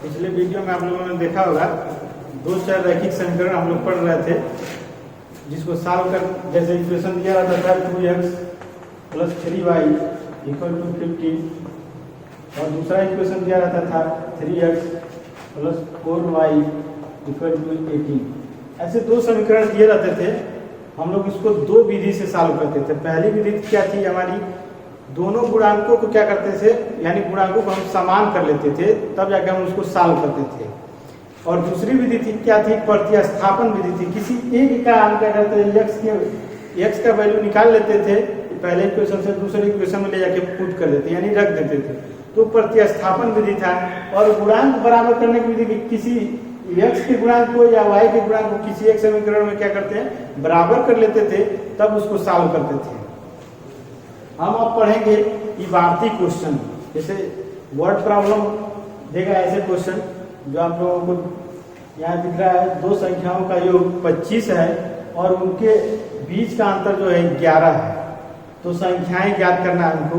पिछले वीडियो में आप लोगों ने देखा होगा दो चार रैखिक समीकरण हम लोग पढ़ रहे थे, जिसको सॉल्व कर जैसे इक्वेशन दिया रहता था 2x + 3y = 15 और दूसरा इक्वेशन दिया रहता था 3x + 4y = 18। ऐसे दो समीकरण दिए रहते थे। हम लोग इसको दो विधि से सॉल्व करते थे। पहली विधि क्या थी हमारी, दोनों गुणांकों को क्या करते थे, यानी गुणांकों को हम समान कर लेते थे, तब जाके हम उसको सॉल्व करते थे। और दूसरी विधि थी क्या थी, प्रतिस्थापन विधि थी। किसी एक का हम क्या करते थे, x का वैल्यू निकाल लेते थे, पहले इक्वेशन से दूसरे इक्वेशन में ले जाके पुट कर देते, यानी रख देते थे, तो प्रतिस्थापन विधि था। और गुणांक बराबर करने की विधि, किसी x के गुणांक को या y के गुणांक को किसी एक समीकरण में क्या करते हैं, बराबर कर लेते थे, तब उसको सॉल्व करते थे। हम अब पढ़ेंगे इबारती क्वेश्चन, जैसे वर्ड प्रॉब्लम देगा ऐसे क्वेश्चन जो आप लोगों को यहाँ दिख रहा है। दो संख्याओं का योग 25 है और उनके बीच का अंतर जो है 11 है, तो संख्याएं ज्ञात करना है हमको।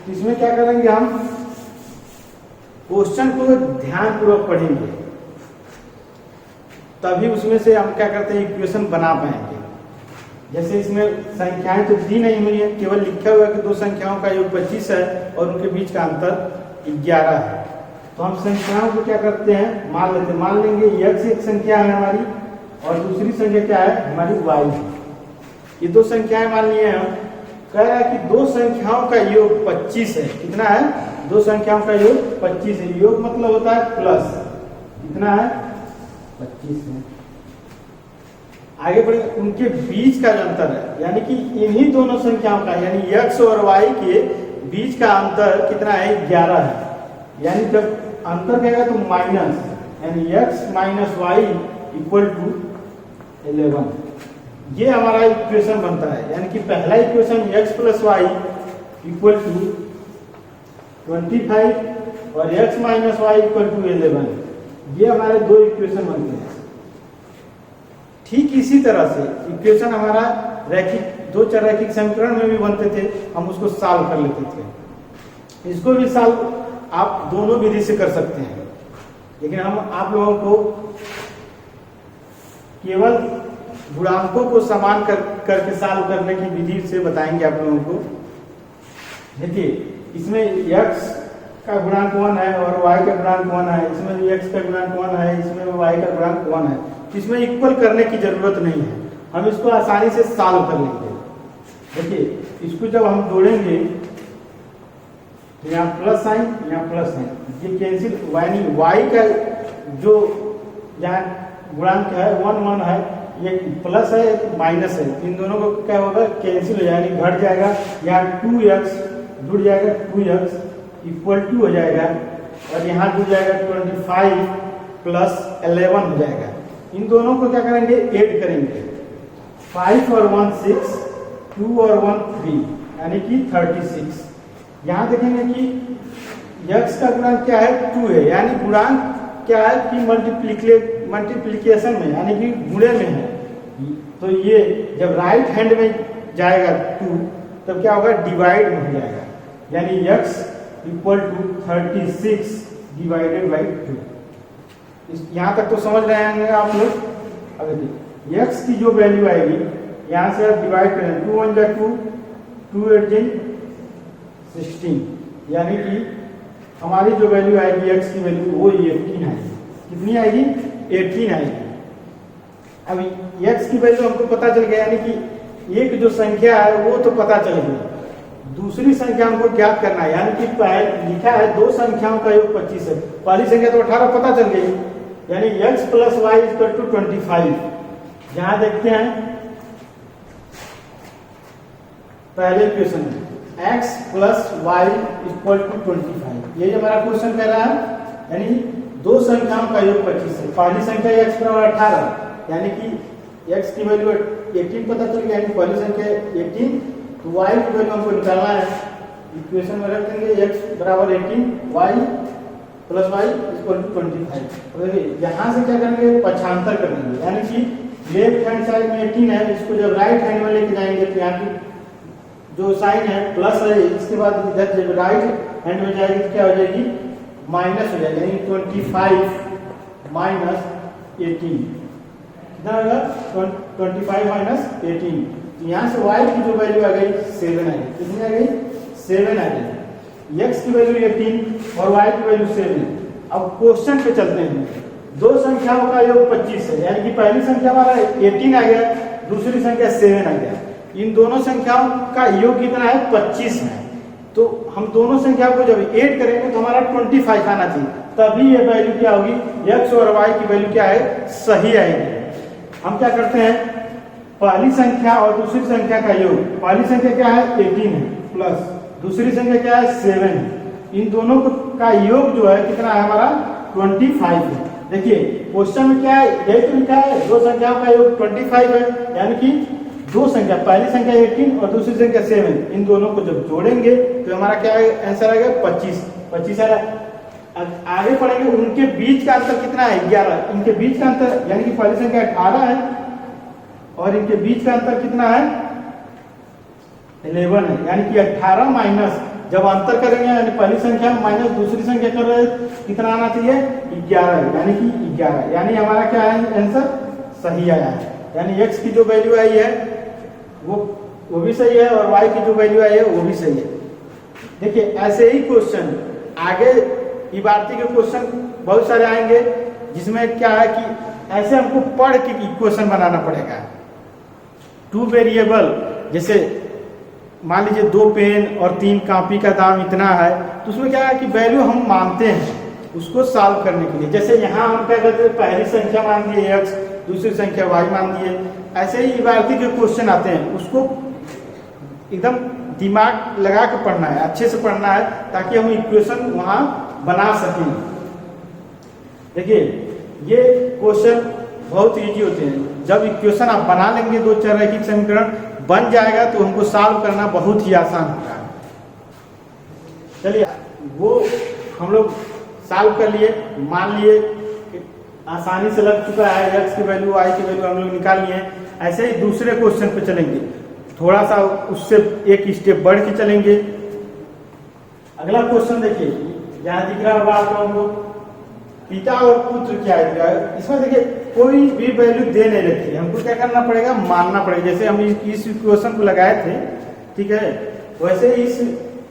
तो इसमें क्या करेंगे, हम क्वेश्चन को ध्यानपूर्वक पढ़ेंगे, तभी उसमें से हम क्या करते हैं, इक्वेशन बना पाएंगे। जैसे इसमें संख्याएं तो दी नहीं हुई है, केवल लिखा हुआ है कि दो संख्याओं का योग 25 है और उनके बीच का अंतर 11 है। तो हम संख्याओं को क्या करते हैं, मान लेते हैं। मान लेंगे x एक संख्या है हमारी और दूसरी संख्या क्या है हमारी y है। ये दो संख्याएं मान लिए हम। कह रहा है कि दो संख्याओं का योग 25 है। कितना है, दो संख्याओं का योग 25 है। योग मतलब होता है प्लस, कितना है 25 है। आगे बढ़े, उनके बीच का जो अंतर है, यानी कि इन्हीं दोनों संख्याओं का, यानी x और y के बीच का अंतर कितना है, 11 है। यानी जब अंतर कहेगा तो माइनस, यानी x - y = 11। ये हमारा इक्वेशन बनता है। यानी कि पहला इक्वेशन x + y = 25 और x - y = 11। ये हमारे दो इक्वेशन बनते हैं। ठीक इसी तरह से इक्वेशन हमारा रैखिक, दो चार रैखिक समीकरण में भी बनते थे, हम उसको सॉल्व कर लेते थे। इसको भी सॉल्व आप दोनों विधि से कर सकते हैं, लेकिन हम आप लोगों को केवल गुणांकों को समान करके सॉल्व करने की विधि से बताएंगे आप लोगों को। देखिए, इसमें x का गुणांक 1 है और y का गुणांक 1 है, इसमें भी x का गुणांक 1 है, इसमें y का गुणांक 1 है। इसमें इक्वल करने की जरूरत नहीं है, हम इसको आसानी से सॉल्व कर लेंगे। देखिए, इसको जब हम जोड़ेंगे तो यहाँ प्लस साइन, यहाँ प्लस साइन, ये कैंसिल, यानी y का जो यहाँ गुणांक है 1 1 है, ये प्लस है माइनस है, इन दोनों को क्या होगा, कैंसिल हो जाएगा, घट जाएगा। यहाँ 2x जुड़ जाएगा, 2x = हो जाएगा, और यहाँ जुड़ जाएगा 25 + 11 हो जाएगा। इन दोनों को क्या करेंगे, ऐड करेंगे। 5 और 1 6, 2 और 1 3, यानी कि 36। यहाँ देखेंगे कि x का गुणांक क्या है, 2 है, यानी गुणांक क्या है कि मल्टीप्लिकेशन में, यानी कि गुणे में है। तो ये जब राइट हैंड में जाएगा 2, तब क्या होगा, डिवाइड में हो जाएगा, यानी x = 36 / 2। यहाँ तक तो समझ रहे हैं आप लोग। अब देखिए, x की जो वैल्यू आएगी, यहाँ से आप डिवाइड करें, 2 1 = 2, 2 8 = 16, यानी कि हमारी जो वैल्यू आएगी x की वैल्यू वो 18 आएगी। कितनी आएगी, 18 आएगी। अब x की वैल्यू हमको पता चल गया, यानी कि एक जो संख्या है वो तो पता चल गई, दूसरी संख्या हमको ज्ञात करना है। यानी कि लिखा है दो संख्याओं का योग 25 है, पहली संख्या तो 18 पता चल गई, यानी x + y = 25। यहां देखते हैं पहले क्वेश्चन में x + y = 25, यही हमारा क्वेश्चन कह रहा है। यानी दो संख्याओं का योग 25 है, पहली संख्या x = 18, यानी कि x की वैल्यू 18 पता चल गया, यानी पहली संख्या 18, तो y की वैल्यू हमको निकालना है। इक्वेशन में रख देंगे x = 18, y + y = 25। तो देखिए, यहाँ से क्या करेंगे, पक्षांतर कर देंगे, यानी कि लेफ्ट हैंड साइड में 18 है, इसको जब राइट हैंड में लेके जाएंगे तो यहाँ की जो साइन है प्लस है, इसके बाद इधर जब राइट हैंड में जाएगी तो क्या हो जाएगी, माइनस हो जाएगी, यानी 25 माइनस 18 कितना होगा, 25 माइनस 18। तो यहाँ से y की जो वैल्यू आ गई 7 आ गई, कितनी आ गई, 7 आ गई। x की वैल्यू 18 और y की वैल्यू 7। अब क्वेश्चन पे चलते हैं। दो संख्याओं का योग 25 है, यानी कि पहली संख्या हमारा 18 आ गया, दूसरी संख्या 7 आ गया। इन दोनों संख्याओं का योग कितना है, 25 है। तो हम दोनों संख्याओं को जब ऐड करेंगे तो हमारा 25 आना चाहिए, तभी ये वैल्यू क्या होगी, x और y की वैल्यू क्या है, सही आएगी। हम क्या करते हैं, पहली संख्या और दूसरी संख्या का योग, पहली संख्या क्या है 18 है प्लस दूसरी संख्या क्या है 7 है, इन दोनों का योग जो है कितना है हमारा 25 है। देखिए क्वेश्चन में क्या है, यही तो लिखा है, दो संख्याओं का योग 25 है, यानी कि दो संख्या, पहली संख्या 18 और दूसरी संख्या 7, इन दोनों को जब जोड़ेंगे तो हमारा क्या आंसर आएगा 25 आ रहा। आगे पढ़ेंगे उनके बीच का अंतर कितना है 11, इनके बीच का अंतर यानी कि पहली संख्या 18 है और इनके बीच का अंतर कितना है 11 है, यानी कि 18 माइनस, जब अंतर करेंगे यानी पहली संख्या माइनस दूसरी संख्या कर रहे हैं, कितना आना चाहिए 11, यानी कि 11, यानी हमारा क्या है आंसर सही आया है। यानी x की जो वैल्यू आई है वो भी सही है और y की जो वैल्यू आई है वो भी सही है। देखिए ऐसे ही क्वेश्चन आगे इबारती के क्वेश्चन बहुत सारे आएंगे, जिसमें क्या है कि ऐसे हमको पढ़ के इक्वेशन बनाना पड़ेगा। 2 वेरिएबल, जैसे मान लीजिए 2 पेन और 3 कॉपी का दाम इतना है, तो उसमें क्या है कि वैल्यू हम मानते हैं उसको सॉल्व करने के लिए। जैसे यहाँ हम क्या करते हैं, पहली संख्या मान दिए x, दूसरी संख्या y मान दिए। ऐसे ही इबारती के क्वेश्चन आते हैं, उसको एकदम दिमाग लगा के पढ़ना है, अच्छे से पढ़ना है, ताकि हम इक्वेशन वहां बना सकें। देखिए ये क्वेश्चन बहुत इजी होते हैं, जब इक्वेशन आप बना लेंगे, दो चार रैखिक समीकरण बन जाएगा तो हमको सॉल्व करना बहुत ही आसान होगा। चलिए वो हम लोग सॉल्व कर लिए, मान लिए आसानी से लग चुका है, x की वैल्यू y की वैल्यू हम लोग निकाल लिए। ऐसे ही दूसरे क्वेश्चन पे चलेंगे, थोड़ा सा उससे एक स्टेप बढ़ के चलेंगे। अगला क्वेश्चन देखिए, यहाँ दिख रहा होगा आप लोगों को, पिता और पुत्र क्या है। इसमें देखिए कोई भी वैल्यू दे नहीं रखी है, हमको क्या करना पड़ेगा, मानना पड़ेगा। जैसे हम इस इक्वेशन को लगाए थे, ठीक है, वैसे ही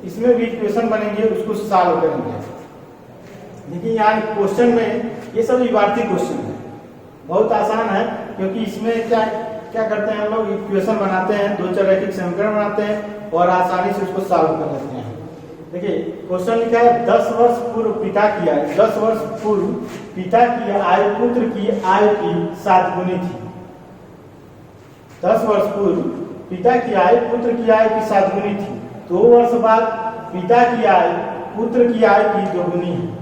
इसमें भी इक्वेशन बनेंगे, उसको सॉल्व करेंगे। देखिए यहाँ क्वेश्चन में ये सब इबारती क्वेश्चन है, बहुत आसान है, क्योंकि इसमें क्या करते हैं हम लोग, इक्वेशन बनाते हैं, दो चार रैखिक समीकरण बनाते हैं और आसानी से उसको सॉल्व कर लेते हैं। देखिए क्वेश्चन लिखा है 10 वर्ष पूर्व पिता की आय, 10 वर्ष पूर्व पिता की आय पुत्र की आय की 7 गुनी थी। 10 वर्ष पूर्व पिता की आय पुत्र की आय की 7 गुनी थी। 2 वर्ष बाद पिता की आय पुत्र की आय की 2 गुनी है।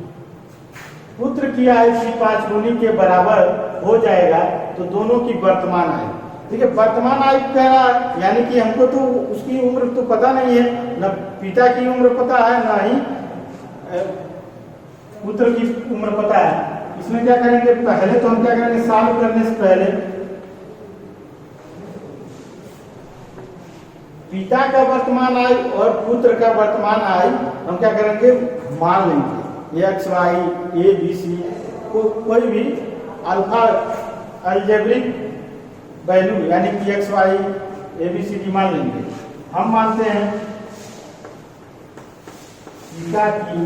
पुत्र की आय की 5 गुनी के बराबर हो जाएगा तो दोनों की वर्तमान आय। ठीक है, वर्तमान आय कह रहा है, यानी कि हमको तो उसकी उम्र तो पता नहीं है, न पिता की उम्र पता है, ना ही पुत्र की उम्र पता है। इसमें क्या करेंगे, पहले तो हम क्या करेंगे, सॉल्व करने से पहले पिता का वर्तमान आय और पुत्र का वर्तमान आय हम क्या करेंगे, मान लेंगे। X y A B C कोई भी अल्फा अलजेब्रिक वैल्यू, यानी कि x y A B C D मान लेंगे। हम मानते हैं पिता की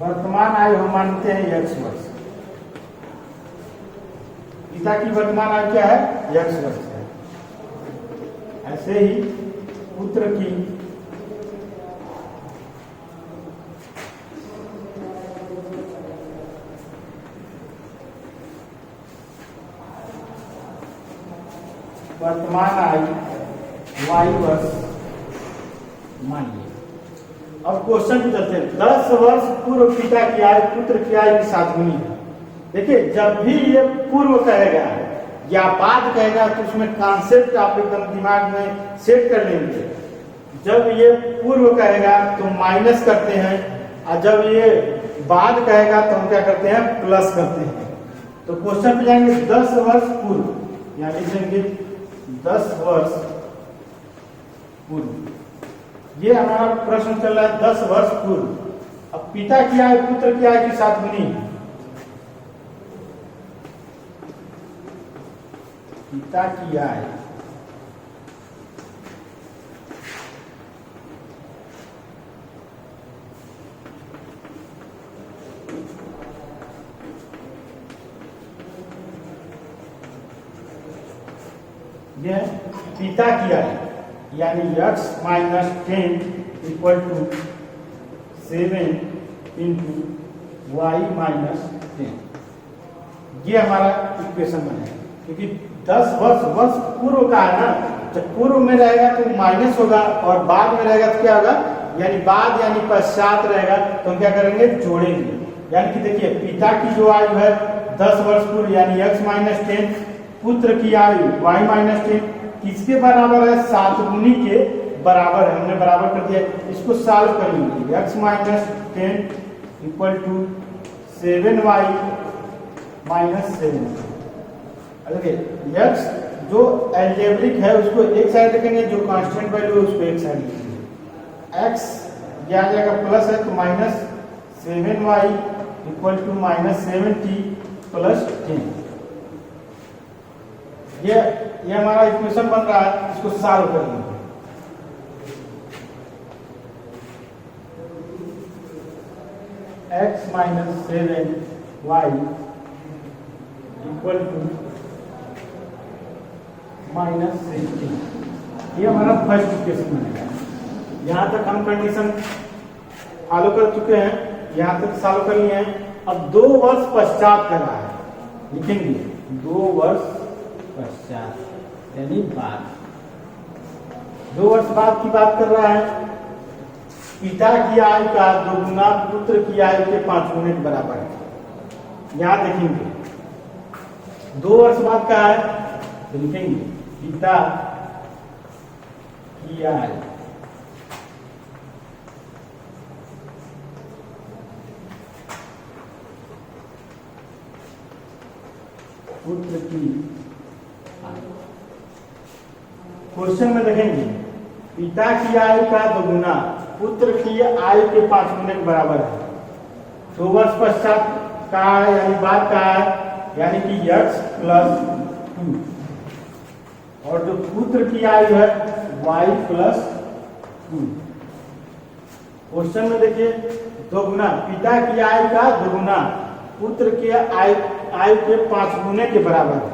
वर्तमान आयु हम मानते हैं एक्स वर्ष। पिता की वर्तमान आयु क्या है, एक्स वर्ष है। ऐसे ही पुत्र की वर्तमान आयु वाई वर्ष मानिए। अब क्वेश्चन पे चलते हैं। 10 वर्ष पूर्व पिता की आयु पुत्र की आयु की 7 गुनी है। देखिए जब भी ये पूर्व कहेगा या बाद कहेगा तो उसमें कॉन्सेप्ट आप एकदम दिमाग में सेट कर लेंगे। जब ये पूर्व कहेगा तो माइनस करते हैं, और जब ये बाद कहेगा तो हम क्या करते हैं, प्लस करते हैं। तो क्वेश्चन पे जाएंगे 10 वर्ष पूर्व, यहाँ लिख देंगे 10 वर्ष पूर्व। ये हमारा प्रश्न चल रहा है 10 वर्ष पूर्व। अब पिता की आय पुत्र की आय की 7 गुनी, पिता की आय ये पिता की आय यानी x minus 10 equal to 7 into y minus 10। ये हमारा इक्वेशन बनेगा, क्योंकि 10 वर्ष पूर्व का है ना। जब पूर्व में रहेगा तो माइनस होगा, और बाद में रहेगा तो क्या होगा, यानी बाद यानी पश्चात रहेगा तो हम क्या करेंगे, जोड़ेंगे। यानी कि देखिए पिता की जो आयु है 10 वर्ष पूर्व यानी x माइनस 10, पुत्र की आयु y माइनस 10 किसके बराबर है, 7 गुनी के बराबर है। हमने बराबर कर दिया, इसको सॉल्व कर लेंगे। x minus 10 equal to 7y minus 7। x जो एल्जेब्रिक है उसको एक साइड रखेंगे, जो कांस्टेंट वैल्यू है उसको एक साइड रखेंगे। x ये आ जाएगा प्लस है तो minus 7y equal to minus 7t plus 10। ये हमारा इक्वेशन बन रहा है, इसको सॉल्व करेंगे। x minus 7y equal to minus 16। ये हमारा फर्स्ट इक्वेशन बनेगा। यहाँ तक हम कंडीशन फॉलो कर चुके हैं, यहाँ तक सॉल्व कर लिए हैं। अब 2 वर्ष पश्चात कर रहा है, लिखेंगे 2 वर्ष पश्चात यानी बाद। 2 वर्ष बाद की बात कर रहा है। पिता की आयु का 2 गुना पुत्र की आयु के 5 गुने के बराबर है। यहां देखेंगे 2 वर्ष बाद का है तो लिखेंगे पिता की आयु पुत्र की। क्वेश्चन में देखेंगे पिता की आयु का 2 गुना पुत्र की आयु के 5 गुने के बराबर है। 2 वर्ष पश्चात का है यानी बाद का है, यानी कि x प्लस 2, और जो पुत्र की आयु है y प्लस 2। क्वेश्चन में देखिए 2 गुना पिता की आयु का 2 गुना पुत्र की आयु के 5 गुने के बराबर है।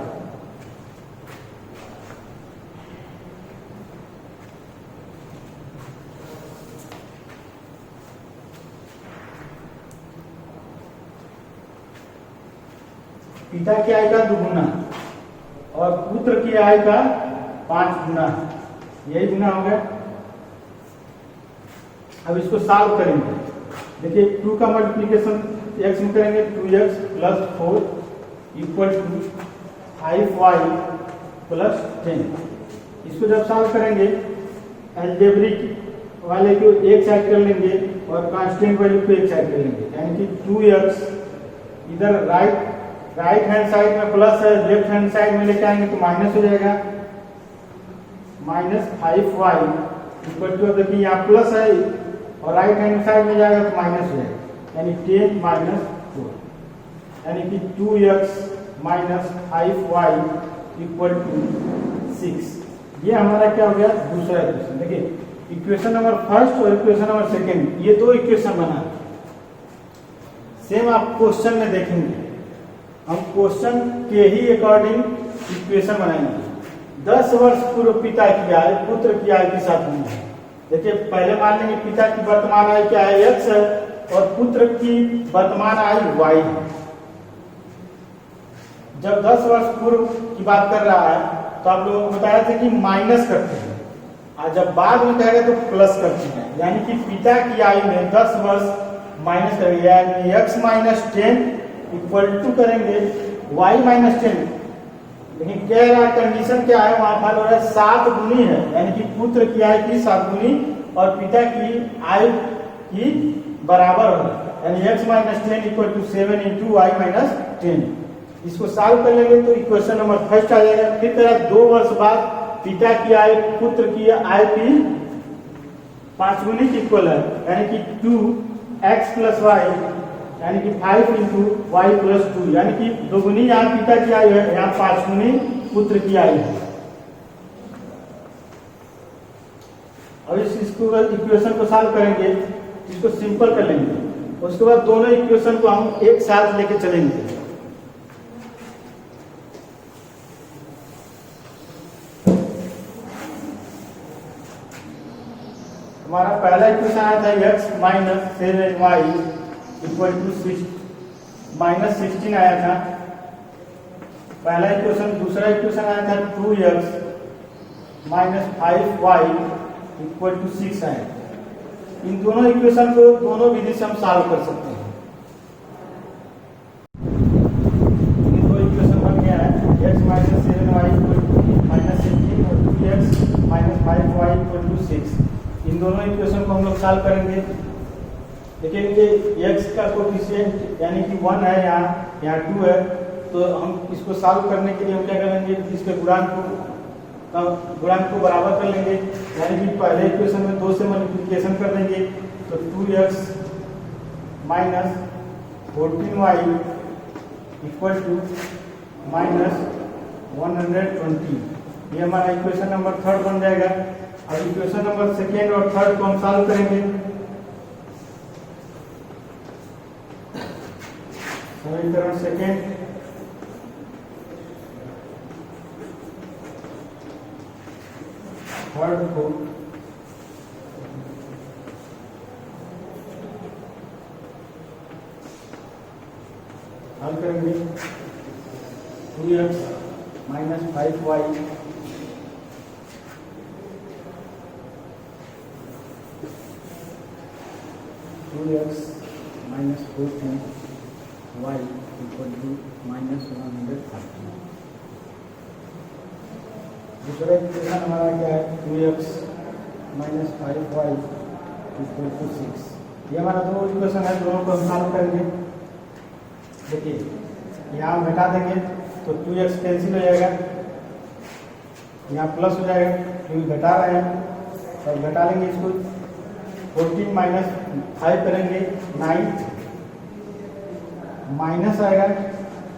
पिता की आयु का 2 गुना और पुत्र की आयु का 5 गुना, यही गुना हो गया। अब इसको सॉल्व करेंगे। देखिए 2 का मल्टीप्लिकेशन x में करेंगे 2x plus 4 equal to 5y plus 10। इसको जब सॉल्व करेंगे एल्जेब्रिक वाले को एक साइड कर लेंगे और कांस्टेंट वैल्यू को एक साइड कर लेंगे, यानी कि 2x इधर राइट हैंड साइड में प्लस है, लेफ्ट हैंड साइड में लेके आएंगे तो माइनस हो जाएगा। माइनस 5y इक्वल टू, देखिए यहाँ प्लस है और राइट हैंड साइड में जाएगा तो माइनस हो जाएगा, यानी 10 माइनस 4, यानी कि 2x minus 5y equal to 6। ये हमारा क्या हो गया, दूसरा इक्वेशन। देखिए इक्वेशन नंबर फर्स्ट और इक्वेशन नंबर सेकेंड, ये 2 इक्वेशन बना। सेम आप क्वेश्चन में देखेंगे, हम क्वेश्चन के ही अकॉर्डिंग इक्वेशन बनाएंगे। 10 वर्ष पूर्व पिता की आयु पुत्र की आयु के साथ में है। देखिए पहले मान लेंगे पिता की वर्तमान आयु क्या है, x है, और पुत्र की वर्तमान आयु y है। जब 10 वर्ष पूर्व की बात कर रहा है तो आप लोगों को बताया था कि माइनस करते हैं, और जब बाद में कहेगा तो प्लस करते हैं, यानी कि पिता की आयु में 10 वर्ष माइनस करेंगे, यानी x माइनस 10 इक्वल टू करेंगे y माइनस 10। लेकिन कह रहा कंडीशन क्या है, वहां फॉलो हो रहा है 7 गुनी है, यानी कि पुत्र की आयु की 7 गुनी और पिता की आयु की बराबर हो, यानी x minus 10 equal to 7 into y minus 10। इसको सॉल्व कर लेंगे तो इक्वेशन नंबर फर्स्ट आ जाएगा। फिर तरह 2 वर्ष बाद पिता की आयु पुत्र की आयु की 5 गुनी इक्वल है, यानी कि 2x प्लस वाई, यानी कि 5 इंटू वाई प्लस 2, यानी कि 2 गुनी यहाँ पिता की आयु है, यहाँ 5 गुनी पुत्र की आयु है। और इसको इक्वेशन को सॉल्व करेंगे, इसको सिंपल कर लेंगे, उसके बाद दोनों इक्वेशन को हम एक साथ लेके चलेंगे। हमारा पहला इक्वेशन आया था x minus 7y equal to minus 16 आया था पहला इक्वेशन। दूसरा इक्वेशन आया था 2x minus 5y equal to 6 आया। इन दोनों इक्वेशन को दोनों विधि से हम सॉल्व कर सकते हैं। इन दो इक्वेशन बन गया है x minus 7y equal to minus 16 और 2x minus 5y equal to 6। इन दोनों इक्वेशन को हम लोग सॉल्व करेंगे। देखेंगे x का कोएफिशिएंट यानी कि 1 है, यहाँ 2 है, तो हम इसको सॉल्व करने के लिए हम क्या करेंगे, इसके गुणांक को बराबर कर लेंगे, यानी कि पहले इक्वेशन में 2 से मल्टीप्लिकेशन कर देंगे तो 2x minus 14y equal to minus 120। ये हमारा इक्वेशन नंबर 3 बन जाएगा। अब इक्वेशन नंबर 2 और 3 को हम सॉल्व करेंगे। समीकरण 2 3 को हल करेंगे। 2x minus 5y 2x minus 14y equal to minus 130। दूसरा इक्वेशन हमारा क्या है, 2x minus 5y equal to 6। ये हमारा दो इक्वेशन है, दोनों को हम सॉल्व करेंगे। देखिए यहाँ घटा देंगे तो 2x कैंसिल हो जाएगा, यहाँ प्लस हो जाएगा क्योंकि घटा रहे हैं, तब घटा लेंगे इसको। 14 माइनस 5 करेंगे 9, माइनस आएगा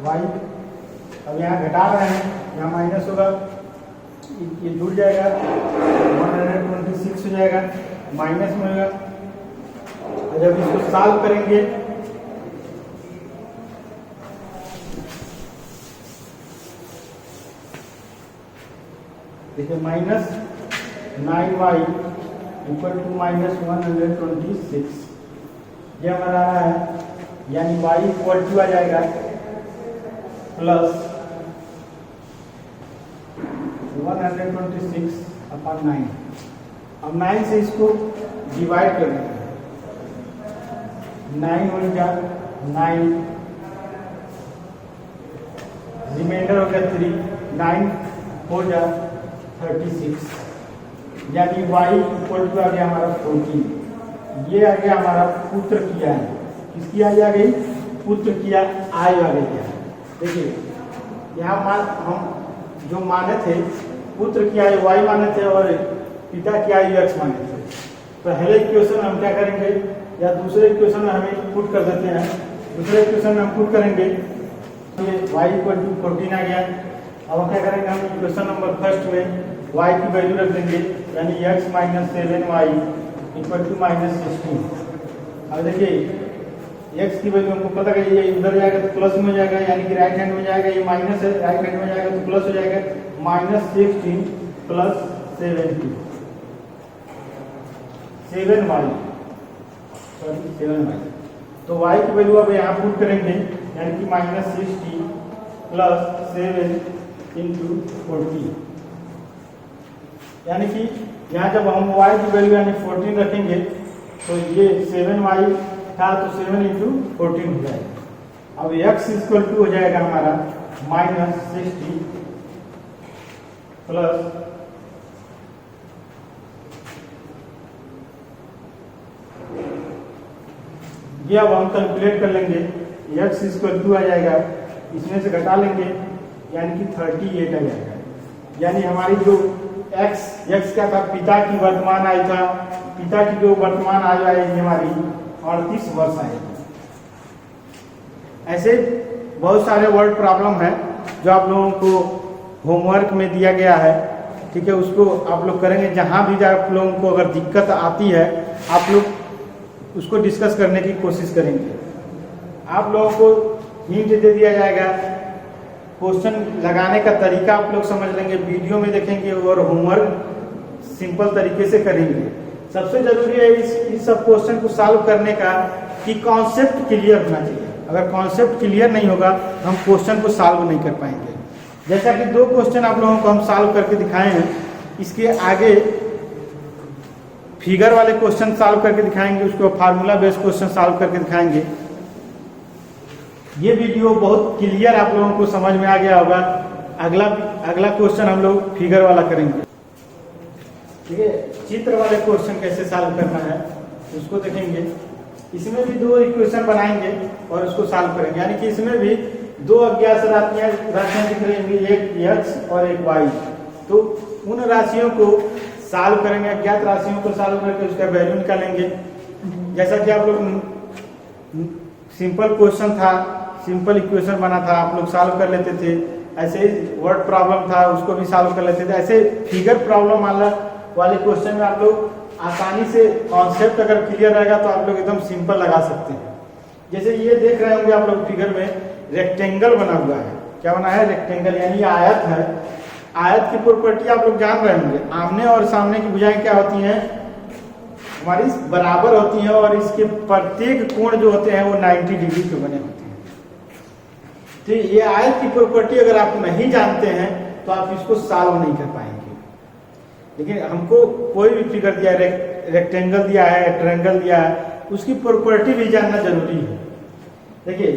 y। अब यहाँ घटा रहे हैं, यहाँ माइनस होगा, ये जुड़ जाएगा 126 हो जाएगा, माइनस में होगा। जब इसको सॉल्व करेंगे देखिए minus 9y equal to minus 126। ये हमारा आ रहा है, यानी y इक्वल टू आ जाएगा प्लस 126 अपॉन 9। अब 9 से इसको डिवाइड कर देंगे, 9 हो गया 9, रिमाइंडर हो गया 3, 9 हो गया 36, यानी y इक्वल टू आ गया हमारा 14। ये आ गया हमारा पुत्र की आयु, किसकी आयु आ गई, पुत्र की आयु आ गई। देखिए यहाँ हम जो माने थे पुत्र की आयु y माने थे और पिता की आयु x माने थे। पहले इक्वेशन हम क्या करेंगे, या दूसरे इक्वेशन में हमें पुट कर देते हैं। दूसरे इक्वेशन में हम पुट करेंगे, ये y इक्वल टू 14 आ गया। अब क्या करेंगे, हम इक्वेशन नंबर फर्स्ट में y की वैल्यू रख देंगे, यानी x minus 7y equal to minus 16। अब देखिए x की वैल्यू हमको पता है, ये इधर जाएगा तो प्लस में हो जाएगा, यानी कि राइट हैंड में जाएगा, ये माइनस है, राइट हैंड में जाएगा तो प्लस हो जाएगा, माइनस 16 प्लस 7y तो y की वैल्यू अब यहाँ पुट करेंगे, यानी कि माइनस 60 प्लस 7 इंटू 40, यानी कि यहाँ जब हम y की वैल्यू यानी 14 रखेंगे तो ये 7y था तो 7 इंटू 14 हो जाएगा। अब x इक्वल टू हो जाएगा हमारा माइनस 60 प्लस ये अब हम कैलकुलेट कर लेंगे, x इक्वल टू आ जाएगा, इसमें से घटा लेंगे यानी कि 38 आ जाएगा। यानी हमारी जो x का था, पिता की वर्तमान आयु था, पिता की जो वर्तमान आयु आएगी हमारी 38 वर्ष आएगी। ऐसे बहुत सारे वर्ड प्रॉब्लम है जो आप लोगों को होमवर्क में दिया गया है, ठीक है, उसको आप लोग करेंगे। जहाँ भी आप लोगों को अगर दिक्कत आती है आप लोग उसको डिस्कस करने की कोशिश करेंगे। आप लोगों को हिंट दे दिया जाएगा, क्वेश्चन लगाने का तरीका आप लोग समझ लेंगे, वीडियो में देखेंगे और होमवर्क सिंपल तरीके से करेंगे। सबसे जरूरी है इस सब क्वेश्चन को सॉल्व करने का कि कॉन्सेप्ट क्लियर होना चाहिए। अगर कॉन्सेप्ट क्लियर नहीं होगा हम क्वेश्चन को सॉल्व नहीं कर पाएंगे। जैसा कि 2 क्वेश्चन आप लोगों को हम सॉल्व करके दिखाए हैं, इसके आगे फिगर वाले क्वेश्चन सॉल्व करके दिखाएंगे, उसको फार्मूला बेस्ड क्वेश्चन सॉल्व करके दिखाएंगे। ये वीडियो बहुत क्लियर आप लोगों को समझ में आ गया होगा। अगला क्वेश्चन हम लोग फिगर वाला करेंगे, ठीक है। चित्र वाले क्वेश्चन कैसे सॉल्व करना है उसको देखेंगे। इसमें भी 2 इक्वेशन बनाएंगे और उसको सॉल्व करेंगे। यानी कि इसमें भी 2 अज्ञात राशियां दिख रही होंगी, एक x और एक y। तो उन राशियों को सॉल्व करेंगे, अज्ञात राशियों को सॉल्व करके उसका वैल्यू निकालेंगे। जैसा कि आप लोग सिंपल क्वेश्चन था, सिंपल इक्वेशन बना था, आप लोग सॉल्व कर लेते थे। ऐसे ही वर्ड प्रॉब्लम था, उसको भी सॉल्व कर लेते थे। ऐसे फिगर प्रॉब्लम वाले क्वेश्चन में आप लोग आसानी से कॉन्सेप्ट अगर क्लियर रहेगा तो आप लोग एकदम सिंपल लगा सकते हैं। जैसे ये देख रहे होंगे आप लोग फिगर में रेक्टेंगल बना हुआ है। क्या बना है? रेक्टेंगल, यानी आयत है। आयत की प्रॉपर्टी आप लोग जान रहे होंगे, आमने और सामने की भुजाएं क्या होती हैं? हमारी बराबर होती हैं और इसके प्रत्येक कोण जो होते हैं वो 90 डिग्री के बने होते हैं। तो ये आयत की प्रॉपर्टी अगर आप नहीं जानते हैं तो आप इसको सॉल्व नहीं कर पाएंगे। लेकिन हमको कोई भी फिगर दिया है, रेक्टेंगल दिया है, ट्रायंगल दिया है, उसकी प्रॉपर्टी भी जानना जरूरी है। देखिए,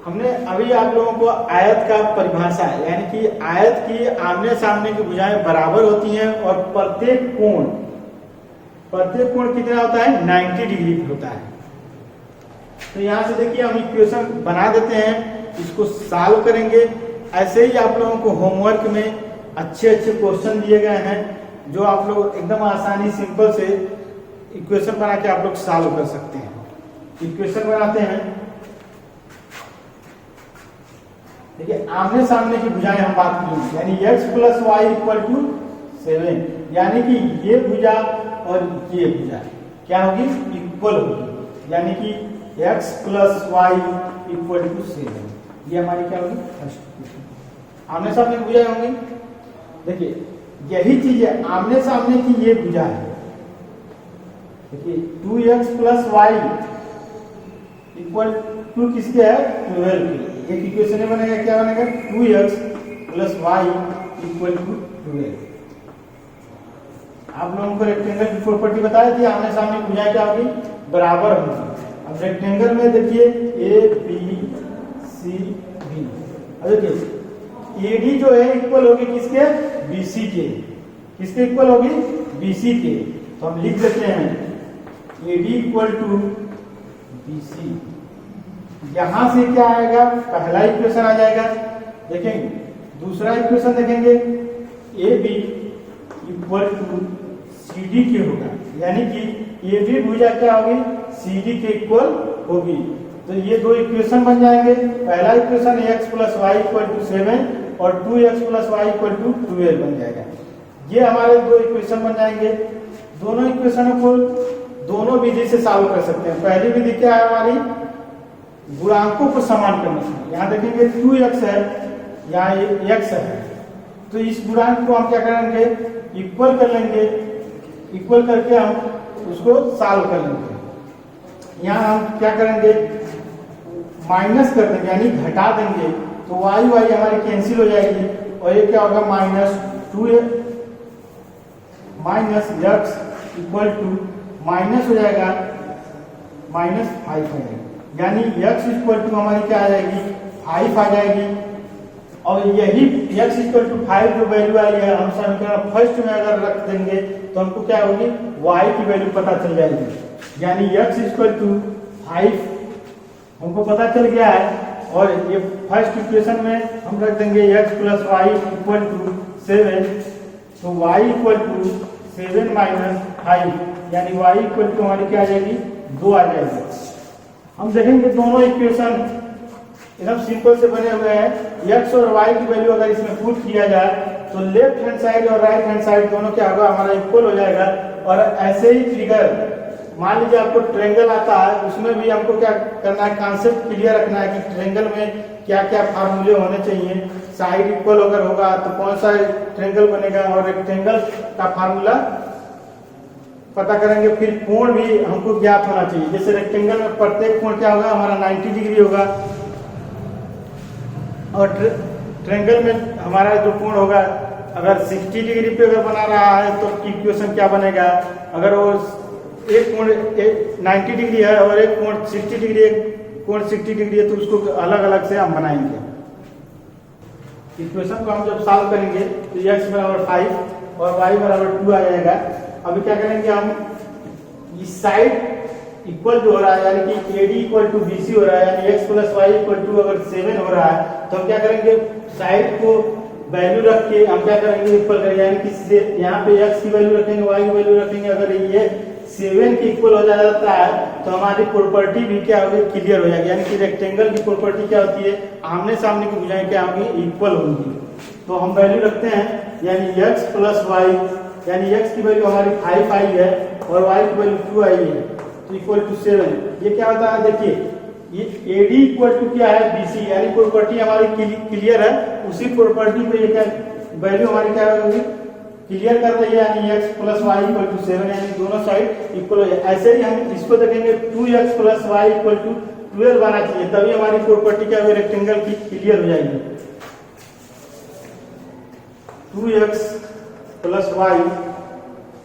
हमने अभी आप लोगों को आयत का परिभाषा है, यानी कि आयत की आमने सामने की भुजाएं बराबर होती हैं और प्रत्येक कोण कितना होता है? 90 डिग्री होता है। तो यहाँ से देखिए हम इक्वेशन बना देते हैं, इसको सॉल्व करेंगे। ऐसे ही आप लोगों को होमवर्क में अच्छे क्वेश्चन दिए गए हैं जो आप लोग एकदम आसानी सिंपल से इक्वेशन बना के आप लोग सॉल्व कर सकते हैं। इक्वेशन बनाते हैं। देखिए, आमने सामने की भुजाएं हम बात करेंगे, यानी x plus y equal to 7, यानी कि ये भुजा और ये भुजा क्या होगी? इक्वल होगी। यानी कि x plus y equal to 7, ये हमारी क्या होगी? फर्स्ट आमने सामने की भुजाएं होंगी। देखिए, यही चीज है, आमने सामने की ये भुजा है। देखिए, 2x plus y equal to किसके है? 12 के। एक इक्वेशन में बनेगा, क्या बनेगा? 2x plus y equal to 12। आप लोगों को रेक्टेंगल की प्रॉपर्टी बताया थी, आमने सामने की भुजाएं क्या होगी? बराबर होगी। अब रेक्टेंगल में देखिए ए बी सी बी, अब देखिए AD जो है इक्वल होगी किसके? BC के। किसके इक्वल होगी? BC के। तो हम लिख देते हैं AD इक्वल टू BC। यहां से क्या आएगा? पहला इक्वेशन आ जाएगा। देखेंगे दूसरा इक्वेशन देखेंगे, AB इक्वल टू CD के होगा, यानी कि AB भुजा क्या होगी? CD के इक्वल होगी। तो ये 2 इक्वेशन बन जाएंगे। पहला equation x plus y equal to 7 और 2x plus y equal to 12 बन जाएगा। ये हमारे 2 इक्वेशन बन जाएंगे। दोनों इक्वेशनों को दोनों विधि से सॉल्व कर सकते हैं। पहली विधि क्या है? हमारी गुणांकों को समान करने से। यहाँ देखेंगे 2x है, यहाँ x है, तो इस गुणांक को हम क्या करेंगे? इक्वल कर लेंगे। इक्वल करके हम उसको सॉल्व कर लेंगे। यहाँ हम क्या करेंगे? माइनस कर देंगे, यानी घटा देंगे, तो वाई वाई हमारी कैंसिल हो जाएगी और ये क्या होगा? Minus x equal to minus हो जाएगा -5 हो जाएगा, यानी x इक्वल टू हमारी क्या आ जाएगी? 5 आ जाएगी। और यही x इक्वल टू 5 जो वैल्यू आई है, हम समीकरण फर्स्ट में अगर रख देंगे तो हमको क्या होगी? y की वैल्यू पता चल जाएगी, यानी x इक्वल टू 5 हमको पता चल गया है। और ये फर्स्ट इक्वेशन में हम रख देंगे x plus y equal to 7, तो y इक्वल टू 7 माइनस 5, यानी y इक्वल टू हमारी क्या आ जाएगी 2 आ जाएगी। हम देखेंगे दोनों इक्वेशन एकदम सिंपल से बने हुए हैं। x और y की वैल्यू अगर इसमें पुट किया जाए तो लेफ्ट हैंड साइड और राइट हैंड साइड दोनों क्या होगा हमारा इक्वल हो जाएगा। और ऐसे ही फिगर मान लीजिए आपको ट्रायंगल आता है, उसमें भी हमको क्या करना है, कॉन्सेप्ट क्लियर रखना है कि ट्रायंगल में क्या क्या फार्मूले होने चाहिए। साइड इक्वल अगर होगा तो कौन सा ट्रायंगल बनेगा, और रेक्टेंगल का फार्मूला पता करेंगे। फिर कोण भी हमको ज्ञात होना चाहिए। जैसे रेक्टेंगल में प्रत्येक कोण क्या होगा हमारा 90 डिग्री होगा, और ट्रायंगल में हमारा जो कोण होगा अगर 60 डिग्री पे अगर बना रहा है तो इक्वेशन क्या बनेगा। अगर वो एक कोण 90 डिग्री है और एक कोण 60 डिग्री, एक कोण 60 डिग्री है, तो उसको अलग अलग से हम बनाएंगे। इक्वेशन को हम जब सॉल्व करेंगे तो x बराबर 5 और y बराबर 2 आ जाएगा। अभी क्या करेंगे हम, इस साइड इक्वल जो हो रहा है यानी कि AD इक्वल टू BC हो रहा है, यानी x plus y equal to अगर 7 हो रहा है तो हम क्या करेंगे, साइड को वैल्यू रख के हम क्या करेंगे इक्वल करेंगे, यानी कि यहाँ पे x की वैल्यू रखेंगे, y की वैल्यू रखेंगे। अगर ये 7 के इक्वल हो जाता है तो हमारी प्रॉपर्टी भी क्या होगी, क्लियर हो जाएगी। यानी कि रेक्टेंगल की प्रॉपर्टी क्या होती है, आमने सामने की भुजाएं क्या होंगी, इक्वल होंगी। तो हम वैल्यू रखते हैं, यानी x प्लस वाई, यानी x की वैल्यू हमारी 5 आई है और y की वैल्यू 2 आई है, तो इक्वल टू 7। ये क्या होता है, देखिए ये AD इक्वल टू क्या है BC, यानी प्रॉपर्टी हमारी क्लियर है। उसी प्रॉपर्टी पे ये क्या वैल्यू हमारी क्या होगी, क्लियर कर रही है, यानी x plus y equal to 7, यानी दोनों साइड इक्वल हो जाए। ऐसे ही हम इसको देखेंगे 2x plus y equal to 12 आना चाहिए, तभी हमारी प्रॉपर्टी क्या होगी, रेक्टेंगल की क्लियर हो जाएगी। 2x plus y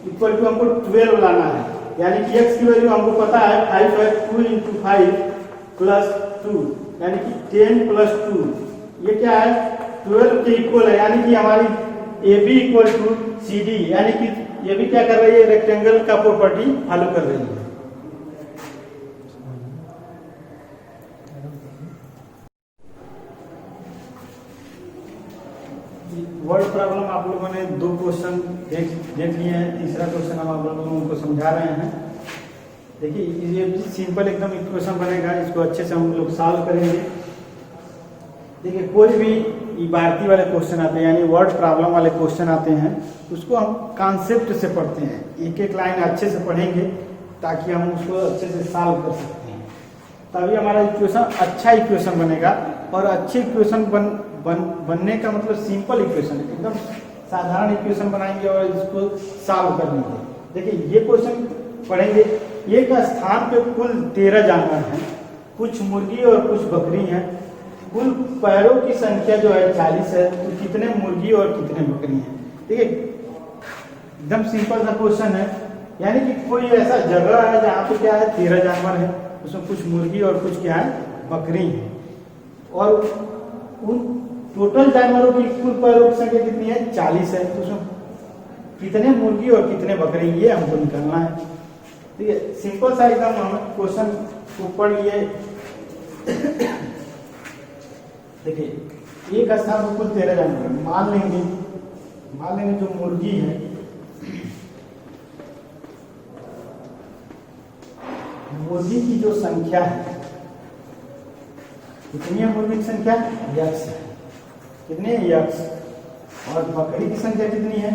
equal to हमको 12 लाना है, यानी कि x की वैल्यू हमको पता है 5 है, 2 इंटू 5 प्लस 2, यानी कि 10 प्लस 2, ये क्या है 12 के इक्वल है। यानी कि हमारी AB इक्वल टू CD, यानी कि ये भी क्या कर रही है, रेक्टेंगल का प्रॉपर्टी फॉलो कर रही है। वर्ड प्रॉब्लम आप लोगों ने 2 क्वेश्चन देख लिए हैं, तीसरा क्वेश्चन हम आप लोगों को समझा रहे हैं। देखिए ये सिंपल एकदम इक्वेशन बनेगा, इसको अच्छे से हम लोग सॉल्व करेंगे। देखिए कोई भी इबारती वाले क्वेश्चन आते हैं, यानी वर्ड प्रॉब्लम वाले क्वेश्चन आते हैं, उसको हम कॉन्सेप्ट से पढ़ते हैं, एक एक लाइन अच्छे से पढ़ेंगे ताकि हम उसको अच्छे से सॉल्व कर सकते हैं। तभी हमारा इक्वेशन अच्छा इक्वेशन बनेगा। और अच्छे इक्वेशन बनने का मतलब सिंपल इक्वेशन, एकदम साधारण इक्वेशन बनाएंगे और इसको सॉल्व कर लेंगे। देखिए ये क्वेश्चन पढ़ेंगे, एक स्थान पे कुल 13 जानवर हैं, कुछ मुर्गी और कुछ बकरी हैं। कुल पैरों की संख्या जो है 40 है, तो कितने मुर्गी और कितने बकरी हैं। ठीक है, एकदम सिंपल सा क्वेश्चन है। यानी कि कोई ऐसा जगह है जहाँ पे क्या है 13 जानवर है, उसमें कुछ मुर्गी और कुछ क्या है बकरी है, और उन टोटल जानवरों की कुल पैरों की संख्या कितनी है 40 है, तो उसमें कितने मुर्गी और कितने बकरी, ये हमको निकालना है। ठीक है, सिंपल सा एकदम हम क्वेश्चन को पढ़िए। देखिए एक स्थान पर कुल 13 जानवर, मान लेंगे जो मुर्गी है, मुर्गी की जो संख्या है, कितनी है मुर्गी की संख्या, x है, कितने x, और बकरी की संख्या कितनी है,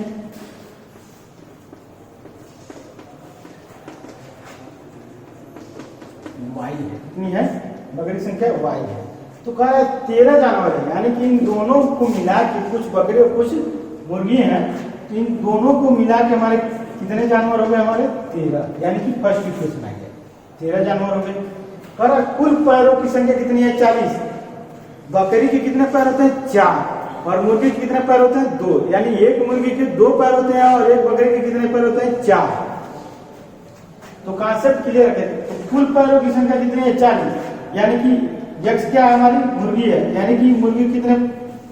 y है, कितनी है बकरी संख्या y है। तो कहा है 13 जानवर है, यानी कि इन दोनों को मिला के, कुछ बकरी और कुछ मुर्गी हैं, तो इन दोनों को मिला के हमारे कितने जानवर हो गए, हमारे 13, यानी कि फर्स्ट इक्वेशन आ गया 13 जानवर हो गए। पर कुल पैरों की संख्या कितनी है 40, बकरी के कितने पैर होते हैं 4, और मुर्गी के कितने पैर होते हैं 2, यानी एक मुर्गी के 2 पैर होते हैं और एक बकरी के कितने पैर होते हैं 4। तो कॉन्सेप्ट क्लियर है। तो कुल पैरों की संख्या कितनी है 40, यानी कि x क्या है हमारी मुर्गी है, यानी कि मुर्गी कितने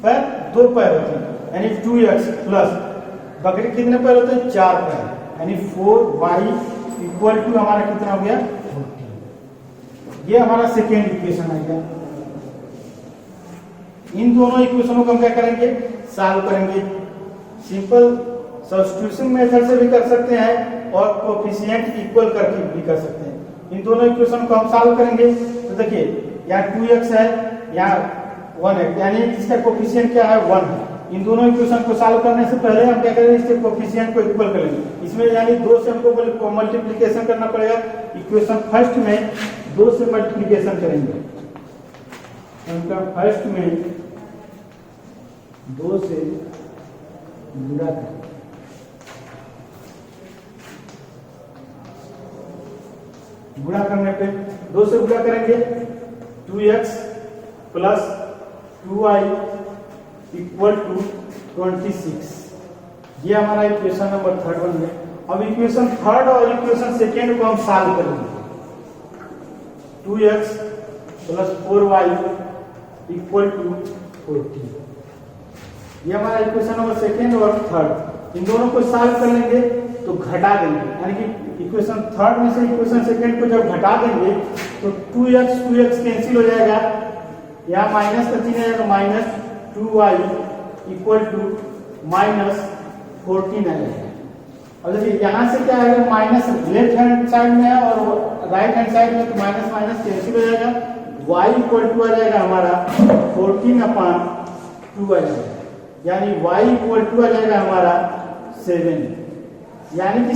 पैर 2 पैर होते हैं, यानी 2x प्लस बकरी कितने पैर होते हैं 4 पैर, यानी 4y इक्वल टू हमारा कितना हो गया 14। ये हमारा सेकेंड इक्वेशन आ गया। इन दोनों इक्वेशनों को हम क्या करेंगे, सॉल्व करेंगे। सिंपल सब्स्टिट्यूशन मेथड से भी कर सकते हैं और कोएफिशिएंट इक्वल करके भी कर सकते हैं। इन दोनों इक्वेशन को हम सॉल्व करेंगे तो देखिए यहाँ 2x है, यहाँ 1 है, यानी इसका कोएफिशिएंट क्या है, 1 है। इन दोनों इक्वेशन को सॉल्व करने से पहले हम क्या करेंगे, इसके कोएफिशिएंट को इक्वल करेंगे। इसमें यानी 2 से हमको मल्टीप्लिकेशन करना पड़ेगा। इक्वेशन फर्स्ट में 2 से मल्टीप्लिकेशन करेंगे, उनका फर्स्ट में 2 से गुणा करेंगे। गुणा करने पे 2 से गुणा करेंगे 2x plus 2y equal to 26। ये हमारा इक्वेशन नंबर थर्ड बन गया। अब इक्वेशन थर्ड और इक्वेशन सेकेंड को हम सॉल्व करेंगे। 2x plus 4y equal to 40। ये हमारा इक्वेशन नंबर सेकेंड और थर्ड। इन दोनों को सॉल्व कर लेंगे तो घटा देंगे, यानी कि इक्वेशन थर्ड में से इक्वेशन सेकेंड को जब घटा देंगे तो 2x कैंसिल हो जाएगा, यहाँ माइनस का चिन्ह आएगा, minus 2y equal to minus 14 आ जाएगा। और देखिए यहाँ से क्या आएगा, माइनस लेफ्ट हैंड साइड में है और राइट हैंड साइड में, तो माइनस माइनस कैंसिल हो जाएगा। y इक्वल टू आ जाएगा हमारा 14/2 आ जाएगा, यानी y इक्वल टू आ जाएगा हमारा 7। यानी कि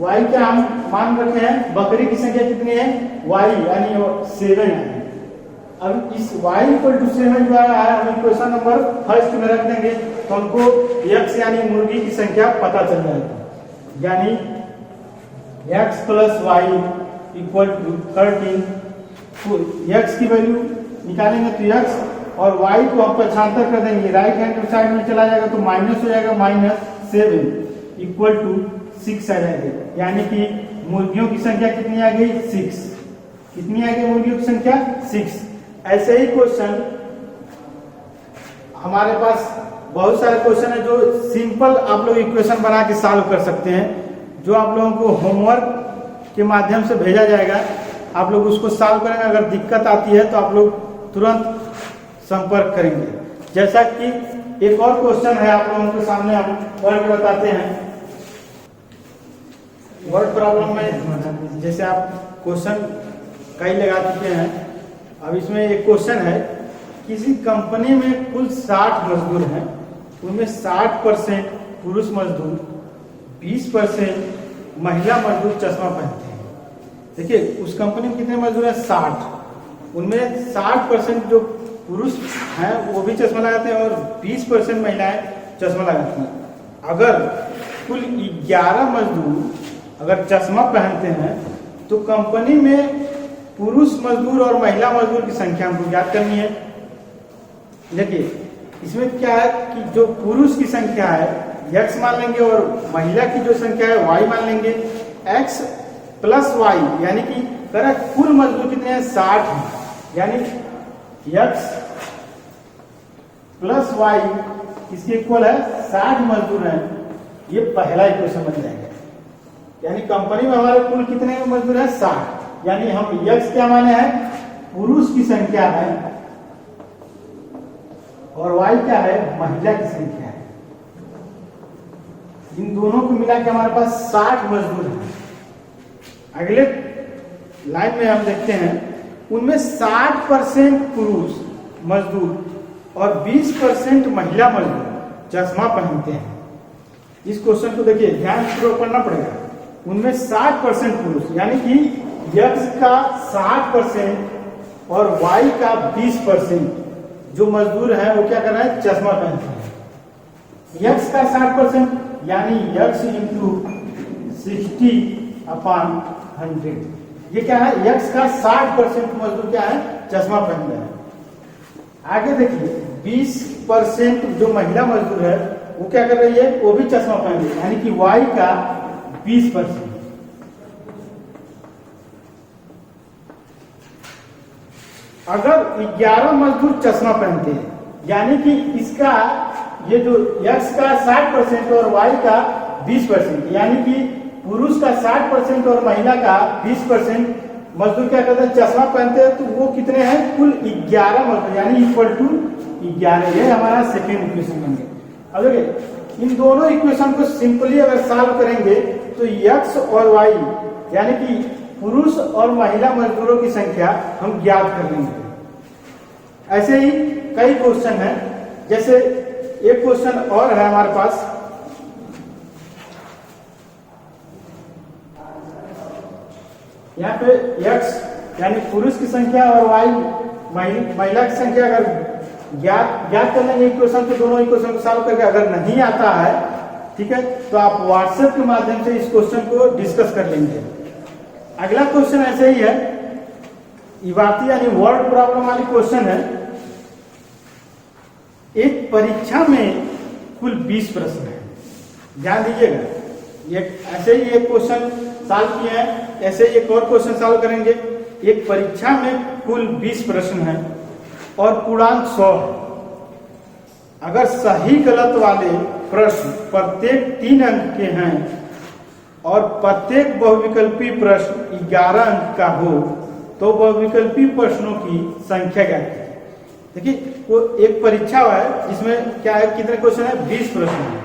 y क्या हम मान रखे हैं, बकरी की संख्या कितनी है, y यानी 7 है। अब इस y इक्वल टू 7 जो आया है, हम इक्वेशन नंबर फर्स्ट में रख देंगे तो हमको x यानी मुर्गी की संख्या पता चल जाएगी। यानी x plus y equal to 13। तो x की वैल्यू निकालेंगे तो x और y को हम पक्षांतर कर देंगे, राइट हैंड साइड में चला जाएगा तो माइनस हो जाएगा, -7 इक्वल टू 6 आ जाएगी। यानी कि मुर्गियों की संख्या कितनी आ गई, 6। कितनी आ गई मुर्गियों की संख्या, 6। ऐसे ही क्वेश्चन हमारे पास बहुत सारे क्वेश्चन है जो सिंपल आप लोग इक्वेशन बना के सॉल्व कर सकते हैं, जो आप लोगों को होमवर्क के माध्यम से भेजा जाएगा। आप लोग उसको सॉल्व करेंगे। अगर दिक्कत आती है तो आप लोग तुरंत संपर्क करेंगे। जैसा कि एक और क्वेश्चन है आप लोगों के सामने, हम वर्ड बताते हैं। वर्ड प्रॉब्लम में जैसे आप क्वेश्चन कई लगा चुके हैं, अब इसमें एक क्वेश्चन है, किसी कंपनी में कुल 60 मजदूर हैं, उनमें 60% पुरुष मजदूर, 20% महिला मजदूर चश्मा पहनते हैं। देखिए उस कंपनी में कितने मजदूर हैं, 60। उनमें 60% जो पुरुष हैं वो भी चश्मा लगाते हैं और 20% महिलाएं चश्मा लगाती हैं। अगर कुल 11 मजदूर अगर चश्मा पहनते हैं तो कंपनी में पुरुष मजदूर और महिला मजदूर की संख्या हमको ज्ञात करनी है। देखिए इसमें क्या है कि जो पुरुष की संख्या है x मान लेंगे और महिला की जो संख्या है y मान लेंगे। x प्लस y यानी कि कुल मजदूर कितने हैं, 60 हैं, यानी x प्लस y इसके इक्वल है 60 मजदूर हैं। ये पहला इक्वेशन बन जाएगा। यानी कंपनी में हमारे कुल कितने मजदूर हैं, 60। यानी हम x क्या माने हैं, पुरुष की संख्या है और y क्या है, महिला की संख्या है। इन दोनों को मिला के हमारे पास 60 मजदूर हैं। अगले लाइन में हम देखते हैं, उनमें 60% पुरुष मजदूर और 20% महिला मजदूर चश्मा पहनते हैं। इस क्वेश्चन को देखिए ध्यान पूर्वक पढ़ना पड़ेगा। उनमें 60% पुरुष यानी कि x का 60% और y का 20% जो मजदूर हैं वो क्या कर रहे हैं, चश्मा पहनते हैं। x का 60% यानी x इंटू 60/100। ये क्या है, x का 60% मजदूर क्या है, चश्मा पहन रहे हैं। आगे देखिए 20% जो महिला मजदूर है वो क्या कर रही है, वो भी चश्मा पहन रही है, यानी कि y का 20%। अगर 11 मजदूर चश्मा पहनते हैं यानी कि इसका ये जो x का 60% और y का 20%, यानी कि पुरुष का 60% और महिला का 20%, मजदूर क्या करते हैं, चश्मा पहनते हैं, तो वो कितने हैं, कुल 11 मजदूर, यानी इक्वल टू 11। ये हमारा सेकेंड इक्वेशन बन गया। अब देखिए इन दोनों इक्वेशन को सिंपली अगर सॉल्व करेंगे तो x और y यानी कि पुरुष और महिला मजदूरों की संख्या हम ज्ञात कर लेंगे। ऐसे ही कई क्वेश्चन हैं, जैसे एक क्वेश्चन और है हमारे पास, यहाँ पे x यानी पुरुष की संख्या और y महिला की संख्या अगर ज्ञात कर लेंगे इक्वेशन, तो दोनों इक्वेशन को सॉल्व करके अगर नहीं आता है, ठीक है, तो आप व्हाट्सएप के माध्यम से इस क्वेश्चन को डिस्कस कर लेंगे। अगला क्वेश्चन ऐसे ही है, इबाती यानी वर्ड प्रॉब्लम वाली क्वेश्चन है। एक परीक्षा में कुल 20 प्रश्न है, ध्यान दीजिएगा। ये ऐसे ही एक क्वेश्चन सॉल्व किए हैं, ऐसे ही एक और क्वेश्चन सॉल्व करेंगे। एक परीक्षा में कुल 20 प्रश्न है और पूर्णांक 100 है। अगर सही गलत वाले प्रश्न प्रत्येक 3 अंक के हैं और प्रत्येक बहुविकल्पी प्रश्न 11 अंक का हो, तो बहुविकल्पी प्रश्नों की संख्या क्या है। देखिए वो एक परीक्षा है, जिसमें क्या है, कितने क्वेश्चन है, 20 प्रश्न है,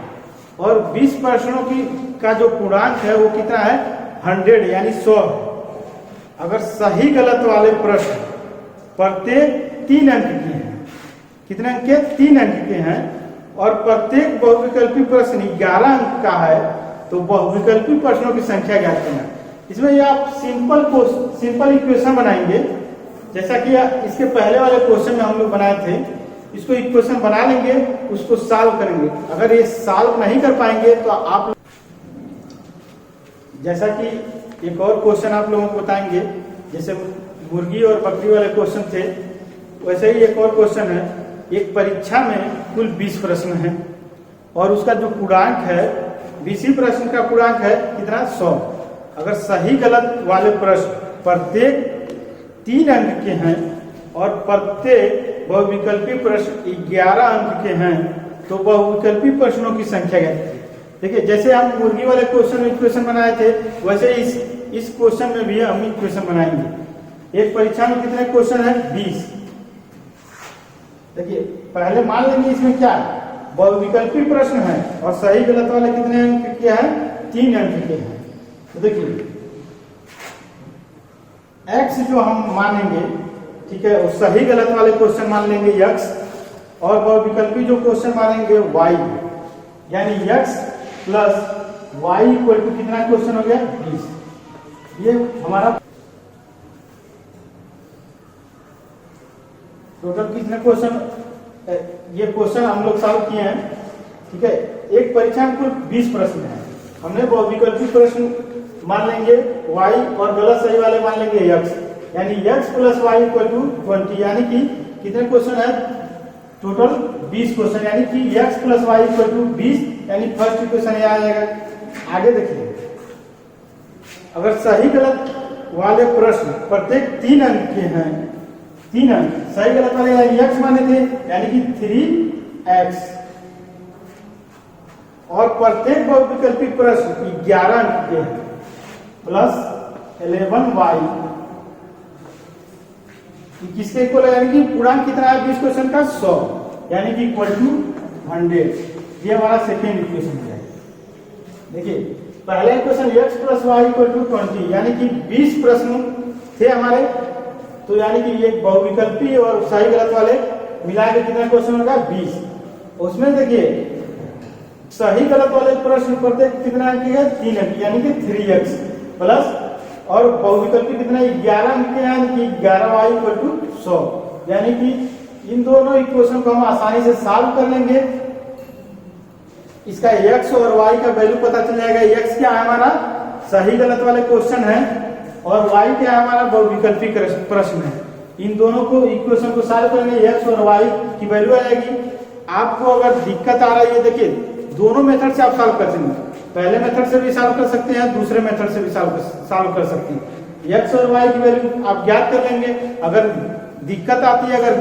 और 20 प्रश्नों की का जो पूर्णांक है वो कितना है, 100 यानी 100 है। अगर सही गलत वाले प्रश्न प्रत्येक 3 अंक के हैं, कितने अंक के, 3 अंक के हैं, और प्रत्येक बहुविकल्पी प्रश्न 11 अंक का है, तो बहुविकल्पी प्रश्नों की संख्या ज्ञात करना। इसमें ये आप सिंपल इक्वेशन बनाएंगे, जैसा कि इसके पहले वाले क्वेश्चन में हम लोग बनाए थे। इसको इक्वेशन बना लेंगे, उसको सॉल्व करेंगे। अगर ये सॉल्व नहीं कर पाएंगे तो आप, जैसा कि एक और क्वेश्चन आप लोगों को बताएंगे, जैसे मुर्गी और बकरी वाले क्वेश्चन थे, वैसे ही एक और क्वेश्चन है। एक परीक्षा में कुल 20 प्रश्न हैं और उसका जो पूर्णांक है, 20 प्रश्न का पूर्णांक है कितना, 100। अगर सही गलत वाले प्रश्न प्रत्येक 3 अंक के हैं और प्रत्येक बहुविकल्पी प्रश्न 11 अंक के हैं, तो बहुविकल्पी प्रश्नों की संख्या क्या है। देखिए जैसे हम मुर्गी वाले क्वेश्चन में इक्वेशन बनाए थे, वैसे इस क्वेश्चन में भी हम इक्वेशन बनाएंगे। एक परीक्षा में कितने क्वेश्चन है, 20। देखिए पहले मान लेंगे इसमें क्या बहुविकल्पी प्रश्न है और सही गलत वाले कितने अंक के हैं, 3 अंक के हैं। तो देखिए x जो हम मानेंगे, ठीक है, और सही गलत वाले क्वेश्चन मान लेंगे x, और बहुविकल्पी जो क्वेश्चन मानेंगे y, यानी x plus y equal to कितना क्वेश्चन हो गया, 20। ये हमारा टोटल कितने क्वेश्चन, ये क्वेश्चन हम लोग सॉल्व किए हैं, ठीक है। एक परीक्षा में कुल 20 प्रश्न है। हमने बहुविकल्पी प्रश्न मान लेंगे y और गलत सही वाले मान लेंगे x, यानी x plus y equal to 20, यानी कि कितने क्वेश्चन है, टोटल 20 क्वेश्चन, यानी कि x plus y equal to 20, यानी फर्स्ट इक्वेशन ये आ जाएगा। आगे देखिए, अगर सही गलत वाले प्रश्न प्रत्येक 3 अंक के हैं, 3 अंक, सही गलत वाले x माने थे, यानी कि 3x, और प्रत्येक बहुविकल्पी प्रश्न 11 अंक के हैं, प्लस 11y, किसके इक्वल है, यानी कि पूर्णांक कितना है 20 क्वेश्चन का, 100, यानी कि इक्वल टू 100। ये हमारा सेकेंड इक्वेशन है। देखिए पहला equation x plus y equal to 20, यानी कि 20 प्रश्न थे हमारे, तो यानी कि ये बहुविकल्पी और सही गलत वाले मिला के कितना क्वेश्चन होगा, 20। उसमें देखिए सही गलत वाले प्रश्न प्रत्येक कितना अंक है, 3 अंक, यानी कि 3x प्लस, और बहुविकल्पी कितना 11 अंक के, यानी कि 11y इक्वल टू 100। यानी कि इन दोनों इक्वेशन को हम आसानी से सॉल्व कर लेंगे। इसका x और y का वैल्यू पता चल जाएगा। x क्या है हमारा, सही गलत वाले क्वेश्चन है, और y क्या है हमारा, बहुविकल्पी प्रश्न है। इन दोनों को इक्वेशन को सॉल्व करेंगे, x और y की वैल्यू आ जाएगी। आपको अगर दिक्कत आ रही है, देखिए दोनों मेथड से आप सॉल्व कर सकते हैं। पहले मेथड से भी सॉल्व कर सकते हैं, दूसरे मेथड से भी सॉल्व कर सकते हैं। x और y की वैल्यू आप ज्ञात कर लेंगे। अगर दिक्कत आती है, अगर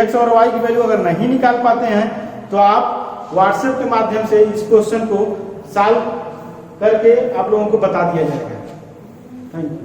x और y की वैल्यू अगर नहीं निकाल पाते हैं, तो आप व्हाट्सएप के माध्यम से इस क्वेश्चन को सॉल्व करके आप लोगों को बता दिया जाएगा। Thank you.